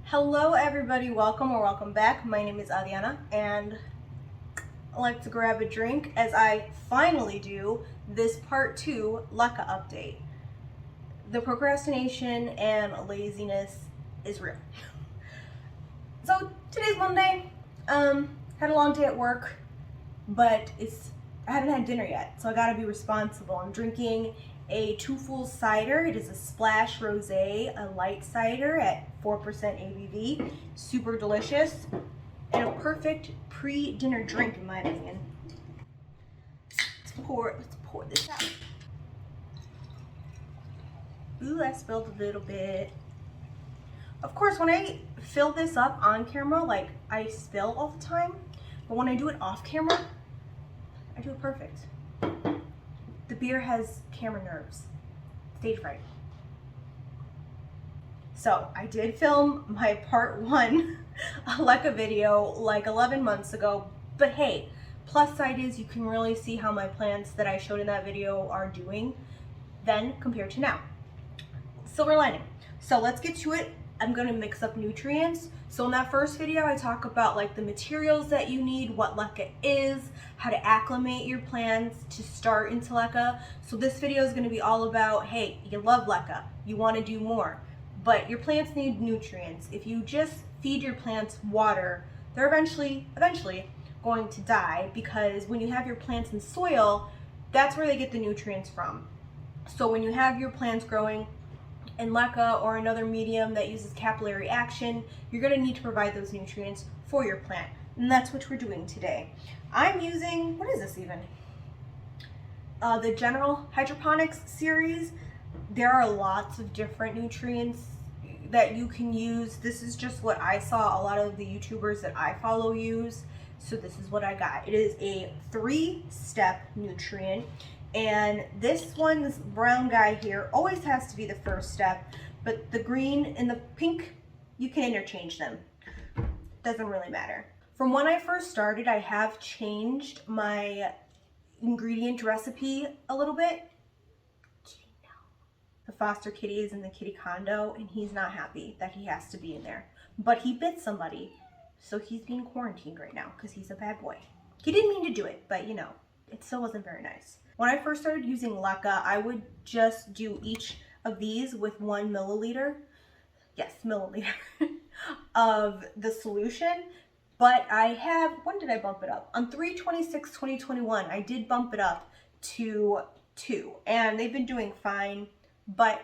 Hello everybody, welcome or welcome back. My name is Adriana and I like to grab a drink as I finally do this part 2 LECA update. The procrastination and laziness is real. So today's Monday, had a long day at work, but I haven't had dinner yet, so I gotta be responsible. I'm drinking a Two Fools cider. It is a Splash Rosé, a light cider at 4% ABV. Super delicious and a perfect pre-dinner drink in my opinion. Let's pour this out. Ooh, I spilled a little bit. Of course, when I fill this up on camera, like I spill all the time, but when I do it off camera, I do it perfect. The beer has camera nerves, stage fright. So I did film my part 1 LECA video like 11 months ago, but hey, plus side is you can really see how my plants that I showed in that video are doing then compared to now. Silver lining. So let's get to it. I'm gonna mix up nutrients. So in that first video, I talk about like the materials that you need, what LECA is, how to acclimate your plants to start into LECA. So this video is gonna be all about, hey, you love LECA, you wanna do more, but your plants need nutrients. If you just feed your plants water, they're eventually going to die, because when you have your plants in soil, that's where they get the nutrients from. So when you have your plants growing in LECA or another medium that uses capillary action, you're going to need to provide those nutrients for your plant. And that's what we're doing today. I'm using, what is this even? The General Hydroponics series. There are lots of different nutrients that you can use. This is just what I saw a lot of the YouTubers that I follow use. So this is what I got. It is a 3-step nutrient. And this brown guy here always has to be the first step, but the green and the pink, you can interchange them. Doesn't really matter. From when I first started, I have changed my ingredient recipe a little bit. The foster kitty is in the kitty condo and he's not happy that he has to be in there. But he bit somebody, so he's being quarantined right now because he's a bad boy. He didn't mean to do it, but you know, it still wasn't very nice. When I first started using LECA, I would just do each of these with 1 milliliter, yes, milliliter, of the solution. But I have, when did I bump it up? On 3/26/2021, I did bump it up to 2, and they've been doing fine. But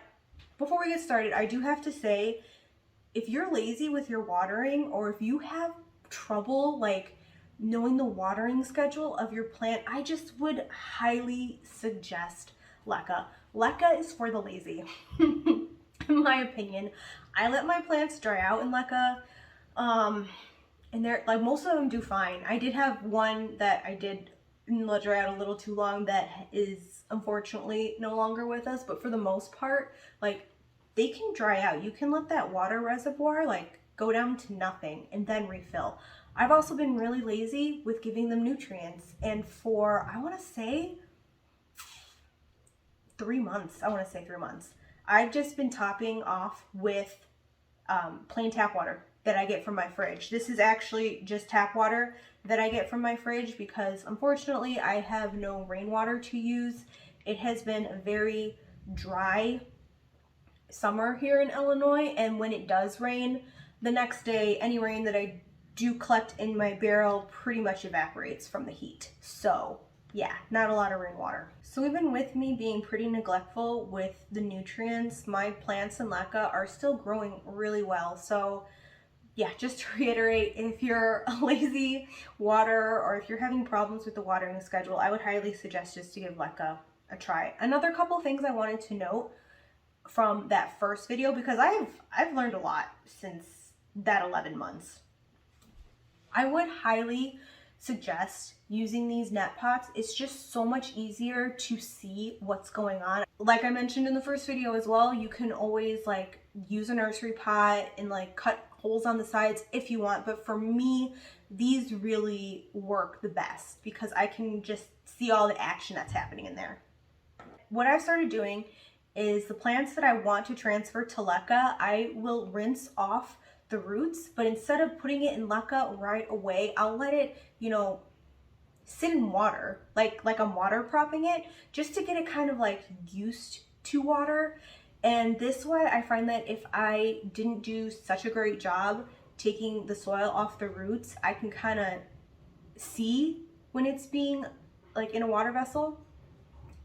before we get started, I do have to say, if you're lazy with your watering, or if you have trouble like knowing the watering schedule of your plant, I just would highly suggest LECA. LECA is for the lazy, in my opinion. I let my plants dry out in LECA, and they're like, most of them do fine. I did have one that I did let dry out a little too long that is unfortunately no longer with us, but for the most part, like, they can dry out. You can let that water reservoir like go down to nothing and then refill. I've also been really lazy with giving them nutrients, and for, I want to say 3 months, I've just been topping off with plain tap water that I get from my fridge. This is actually just tap water that I get from my fridge because unfortunately I have no rainwater to use. It has been a very dry summer here in Illinois, and when it does rain, the next day any rain that I do collect in my barrel pretty much evaporates from the heat. So yeah, not a lot of rainwater. So even with me being pretty neglectful with the nutrients, my plants in LECA are still growing really well. So yeah, just to reiterate, if you're a lazy waterer or if you're having problems with the watering schedule, I would highly suggest just to give LECA a try. Another couple things I wanted to note from that first video, because I've learned a lot since that 11 months. I would highly suggest using these net pots. It's just so much easier to see what's going on. Like I mentioned in the first video as well, you can always like use a nursery pot and like cut holes on the sides if you want, but for me, these really work the best because I can just see all the action that's happening in there. What I've started doing is the plants that I want to transfer to LECA, I will rinse off the roots, but instead of putting it in LECA right away, I'll let it, you know, sit in water, like I'm water propping it, just to get it kind of like used to water. And this way I find that if I didn't do such a great job taking the soil off the roots, I can kind of see when it's being like in a water vessel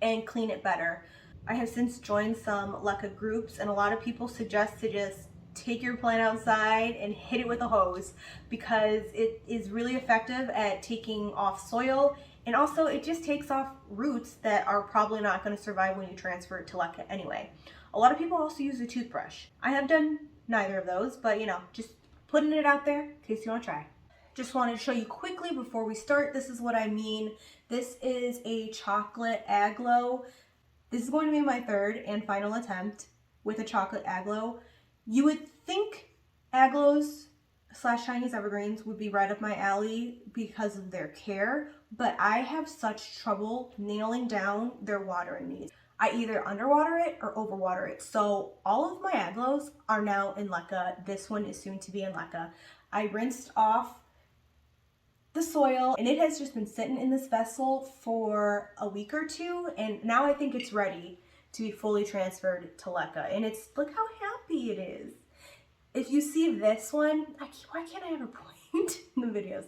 and clean it better. I have since joined some LECA groups, and a lot of people suggest to just take your plant outside and hit it with a hose, because it is really effective at taking off soil, and also it just takes off roots that are probably not going to survive when you transfer it to LECA anyway. A lot of people also use a toothbrush. I have done neither of those, but you know, just putting it out there in case you want to try. Just wanted to show you quickly before we start, this is what I mean. This is a chocolate aglow. This is going to be my third and final attempt with a chocolate aglow. You would think aglows / Chinese evergreens would be right up my alley because of their care, but I have such trouble nailing down their watering needs. I either underwater it or overwater it. So all of my aglows are now in LECA. This one is soon to be in LECA. I rinsed off the soil, and it has just been sitting in this vessel for a week or two, and now I think it's ready to be fully transferred to LECA. And it's, look how happy it is. If you see this one, why can't I ever point in the videos?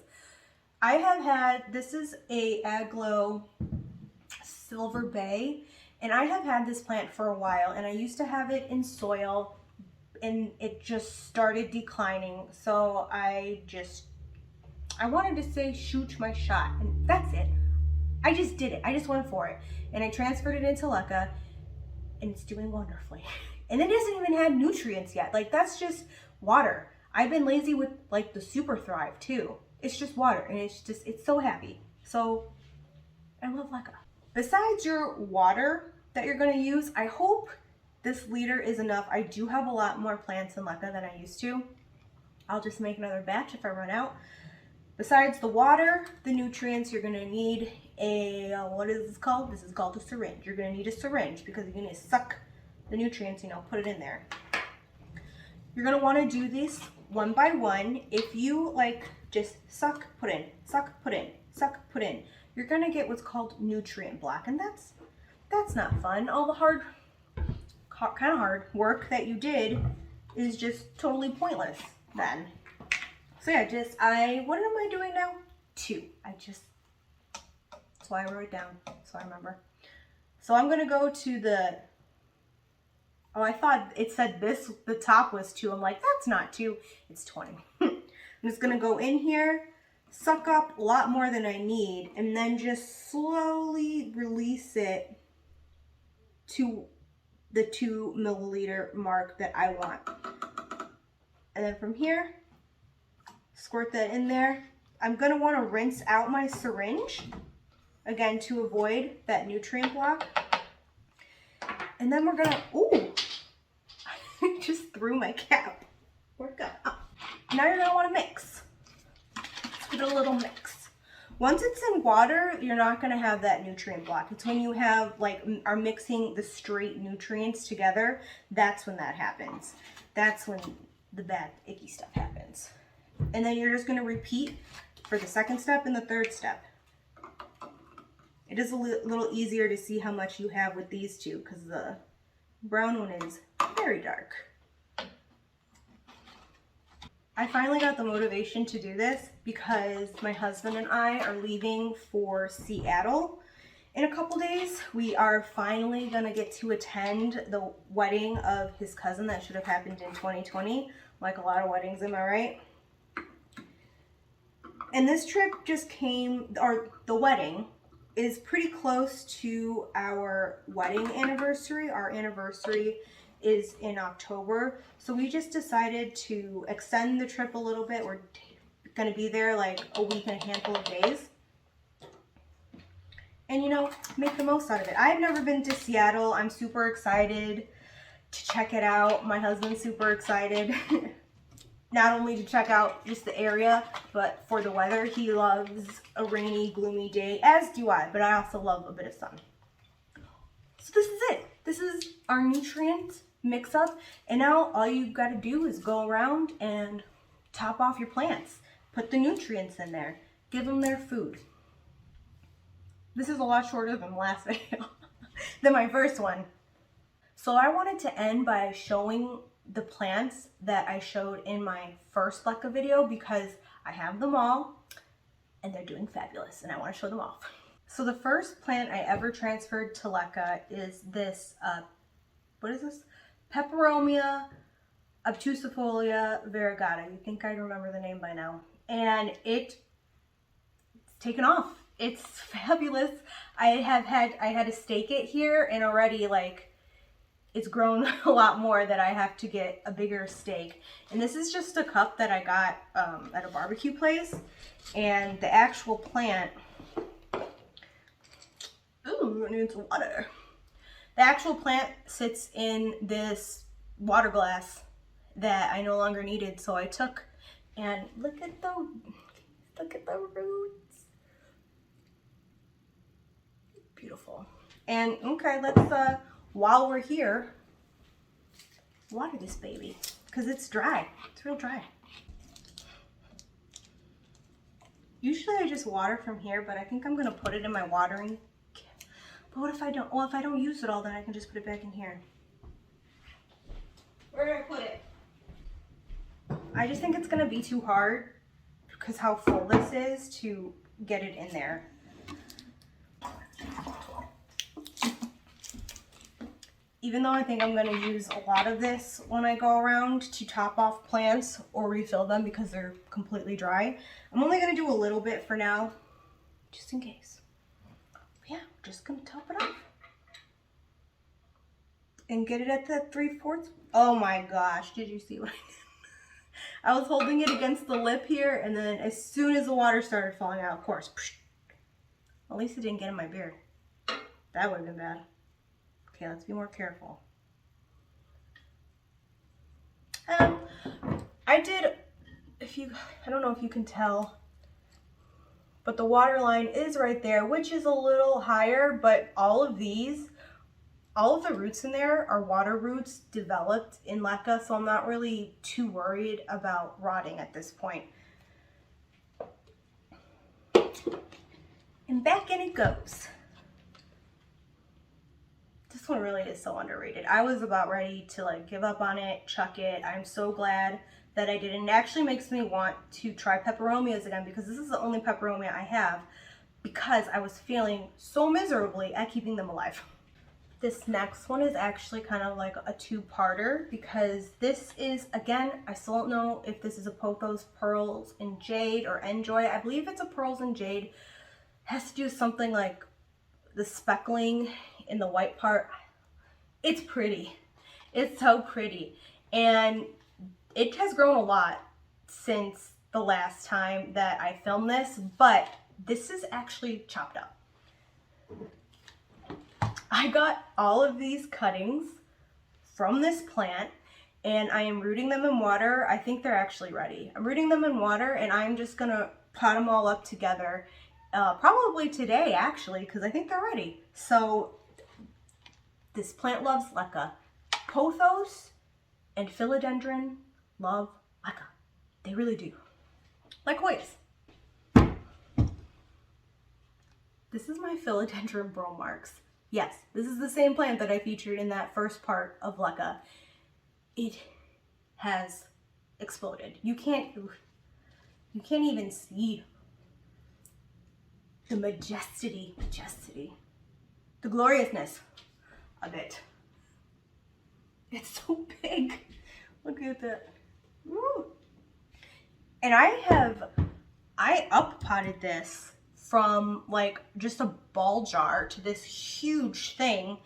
I have had, this is a aglow Silver Bay, and I have had this plant for a while, and I used to have it in soil, and it just started declining. So I wanted to say shoot my shot, and that's it. I just did it. I just went for it. And I transferred it into LECA, and it's doing wonderfully. And it hasn't even had nutrients yet. Like, that's just water. I've been lazy with like the Super Thrive too. It's just water, and it's so happy. So I love LECA. Besides your water that you're gonna use, I hope this liter is enough. I do have a lot more plants in LECA than I used to. I'll just make another batch if I run out. Besides the water, the nutrients, you're gonna need a, what is this called? This is called a syringe. You're gonna need a syringe because you're gonna suck the nutrients, you know, put it in there. You're gonna wanna do this one by one. If you like just suck, put in, suck, put in, suck, put in, you're gonna get what's called nutrient block, and that's not fun. All the kind of hard work that you did is just totally pointless then. So yeah, what am I doing now? 2. That's why I wrote it down, so I remember. So I'm gonna go to the, oh, I thought it said this, the top was 2. I'm like, that's not 2, it's 20. I'm just gonna go in here, suck up a lot more than I need, and then just slowly release it to the 2 milliliter mark that I want. And then from here, squirt that in there. I'm gonna wanna rinse out my syringe, again, to avoid that nutrient block. And then we're gonna, ooh, I just threw my cap. Work up. Now you're gonna wanna mix. Let's give it a little mix. Once it's in water, you're not gonna have that nutrient block. It's when you have, like, are mixing the straight nutrients together, that's when that happens. That's when the bad, icky stuff happens. And then you're just going to repeat for the second step and the third step. It is a little easier to see how much you have with these two because the brown one is very dark. I finally got the motivation to do this because my husband and I are leaving for Seattle in a couple days. We are finally going to get to attend the wedding of his cousin that should have happened in 2020, like a lot of weddings, am I right? And this trip just came, or the wedding is pretty close to our wedding anniversary. Our anniversary is in October. So we just decided to extend the trip a little bit. We're going to be there like a week and a handful of days. And, you know, make the most out of it. I've never been to Seattle. I'm super excited to check it out. My husband's super excited. Not only to check out just the area, but for the weather. He loves a rainy, gloomy day, as do I, but I also love a bit of sun. So this is it. This is our nutrient mix up, and now all you've got to do is go around and top off your plants. Put the nutrients in there. Give them their food. This is a lot shorter than the last video, than my first one. So I wanted to end by showing the plants that I showed in my first LECA video because I have them all and they're doing fabulous and I want to show them off. So the first plant I ever transferred to LECA is this, what is this? Peperomia, Obtusafolia, Varigata. You think I'd remember the name by now. And it's taken off. It's fabulous. I had to stake it here and already like it's grown a lot more that I have to get a bigger stake. And this is just a cup that I got at a barbecue place. And the actual plant, ooh, it needs water. The actual plant sits in this water glass that I no longer needed. So I took and look at the roots. Beautiful. And okay, let's while we're here, water this baby because it's dry. It's real dry. Usually I just water from here, but I think I'm gonna put it in my watering. But what if I don't? Well, if I don't use it all, then I can just put it back in here. Where do I put it? I just think it's gonna be too hard because how full this is to get it in there. Even though I think I'm going to use a lot of this when I go around to top off plants or refill them because they're completely dry, I'm only going to do a little bit for now, just in case. But yeah, I'm just going to top it off. And get it at the 3/4. Oh my gosh, did you see what I did? I was holding it against the lip here, and then as soon as the water started falling out, of course, at least it didn't get in my beard. That would have been bad. Okay, let's be more careful. I did, I don't know if you can tell, but the water line is right there, which is a little higher, but all of the roots in there are water roots developed in LECA, so I'm not really too worried about rotting at this point. And back in it goes. This one really is so underrated. I was about ready to like give up on it, chuck it. I'm so glad that I did. And it actually makes me want to try peperomias again because this is the only peperomia I have because I was feeling so miserably at keeping them alive. This next one is actually kind of like a two-parter because this is, again, I still don't know if this is a Pothos Pearls and Jade or Enjoy. I believe it's a Pearls and Jade. It has to do with something like the speckling in the white part. It's pretty. It's so pretty. And it has grown a lot since the last time that I filmed this, but this is actually chopped up. I got all of these cuttings from this plant and I am rooting them in water. I think they're actually ready. I'm rooting them in water and I'm just gonna pot them all up together probably today actually because I think they're ready. So this plant loves LECA. Pothos and Philodendron love LECA. They really do. Likewise. This is my Philodendron Bromarks. Yes, this is the same plant that I featured in that first part of LECA. It has exploded. You can't even see the majesty, the gloriousness of it. It's so big. Look at that. Woo. And I up potted this from like just a ball jar to this huge thing,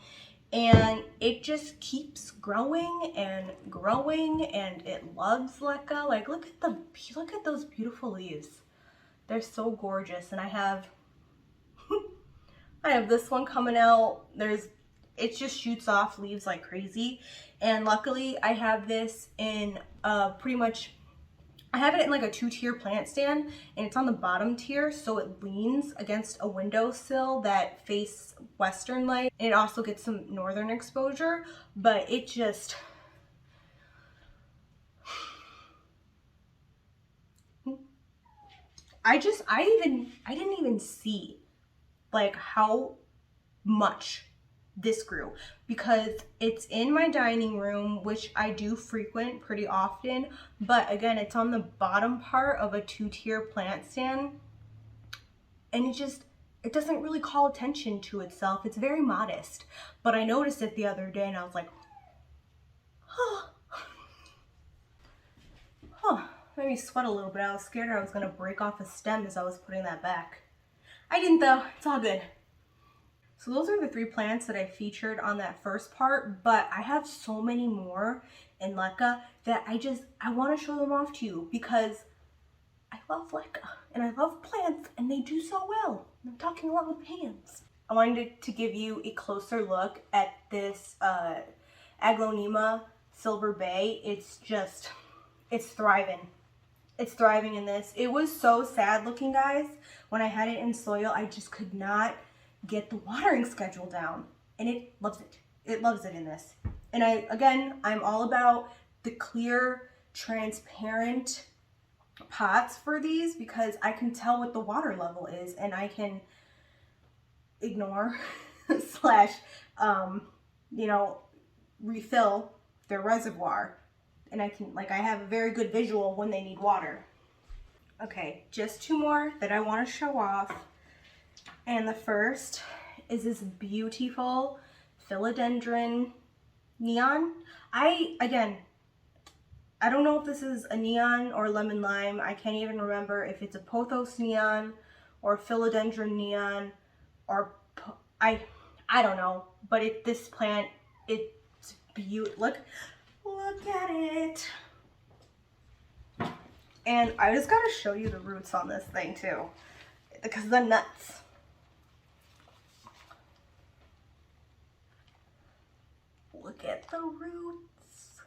and it just keeps growing and growing, and it loves LECA. Like look at those beautiful leaves. They're so gorgeous. And I have this one coming out. It just shoots off leaves like crazy, and luckily I have this in pretty much, I have it in like a 2-tier plant stand, and it's on the bottom tier, so it leans against a windowsill that face western light, and it also gets some northern exposure, but it just, I didn't even see like how much this grew, because it's in my dining room, which I do frequent pretty often, but again, it's on the bottom part of a 2-tier plant stand, and it doesn't really call attention to itself. It's very modest, but I noticed it the other day and I was like, huh. Made me sweat a little bit. I was scared I was gonna break off a stem as I was putting that back. I didn't though, it's all good. So those are the 3 plants that I featured on that first part, but I have so many more in LECA that I want to show them off to you because I love LECA and I love plants and they do so well. I'm talking a lot with hands. I wanted to give you a closer look at this Aglonema Silver Bay. It's thriving. It's thriving in this. It was so sad looking, guys. When I had it in soil, I just could not get the watering schedule down, and it loves it. It loves it in this. And I'm all about the clear, transparent pots for these because I can tell what the water level is and I can ignore slash refill their reservoir, and I have a very good visual when they need water. Okay, just 2 more that I want to show off. And the first is this beautiful Philodendron Neon. I don't know if this is a neon or lemon lime. I can't even remember if it's a pothos neon or Philodendron neon or I don't know. But this plant, it's beautiful. Look at it. And I just gotta show you the roots on this thing too, because the nuts. Look at the roots.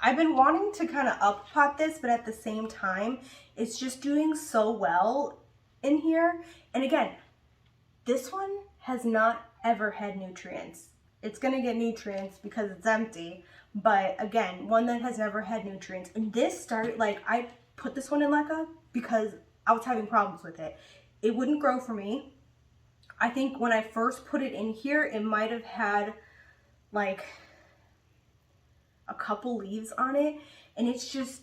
I've been wanting to kind of up pot this, but at the same time, it's just doing so well in here. And again, this one has not ever had nutrients. It's gonna get nutrients because it's empty. But again, one that has never had nutrients. And this started, I put this one in LECA because I was having problems with it. It wouldn't grow for me. I think when I first put it in here, it might have had like a couple leaves on it. And it's just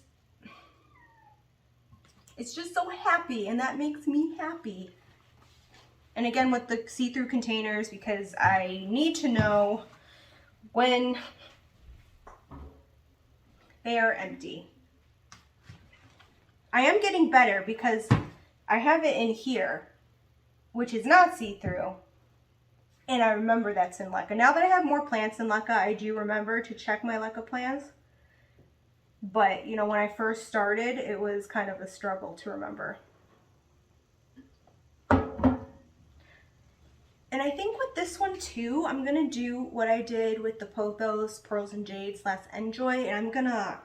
so happy, and that makes me happy. And again, with the see-through containers, because I need to know when they are empty. I am getting better because I have it in here, which is not see-through, and I remember that's in LECA. Now that I have more plants in LECA, I do remember to check my LECA plans. But, when I first started, it was kind of a struggle to remember. And I think with this one too, I'm going to do what I did with the Pothos, Pearls and Jades last Enjoy, and I'm going to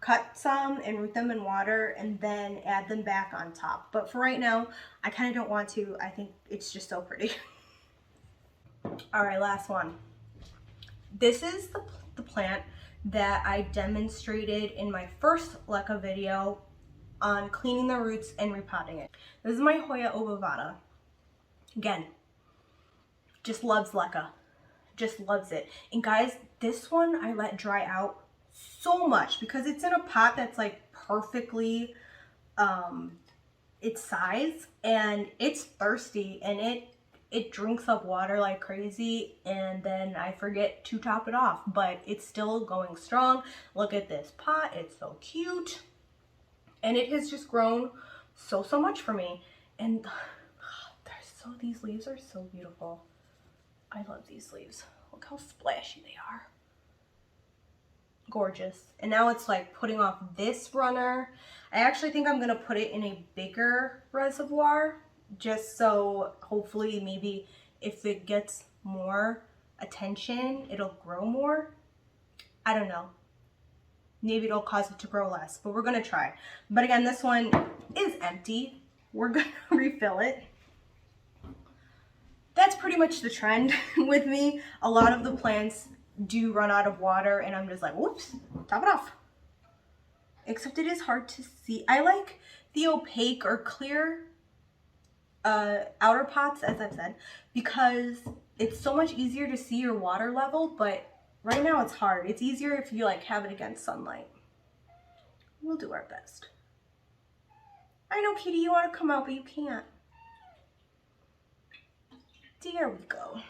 cut some and root them in water and then add them back on top. But for right now, I kind of don't want to. I think it's just so pretty. All right, last one. This is the plant that I demonstrated in my first LECA video on cleaning the roots and repotting it. This is my Hoya obovata. Again, just loves LECA. Just loves it. And guys, this one I let dry out so much because it's in a pot that's perfectly its size, and it's thirsty, and it drinks up water like crazy, and then I forget to top it off, but it's still going strong. Look at this pot, it's so cute, and it has just grown so much for me. And these leaves are so beautiful. I love these leaves. Look how splashy they are. Gorgeous. And now it's putting off this runner. I actually think I'm gonna put it in a bigger reservoir, just so hopefully maybe if it gets more attention, it'll grow more. I don't know. Maybe it'll cause it to grow less, but we're gonna try. But again, this one is empty. We're gonna refill it. That's pretty much the trend with me. A lot of the plants do run out of water, and I'm just like, whoops, top it off. except it is hard to see. I like the opaque or clear outer pots, as I've said, because it's so much easier to see your water level, but right now it's hard. It's easier if you like have it against sunlight. We'll do our best. I know, Kitty, you want to come out, but you can't. There we go.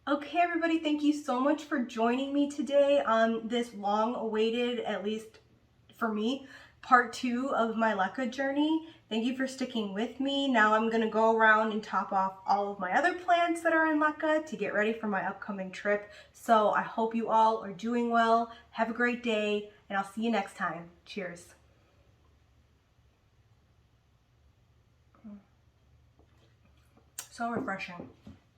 Okay, everybody, thank you so much for joining me today on this long-awaited, at least for me, part 2 of my LECA journey. Thank you for sticking with me. Now I'm going to go around and top off all of my other plants that are in LECA to get ready for my upcoming trip. So I hope you all are doing well. Have a great day, and I'll see you next time. Cheers. So refreshing.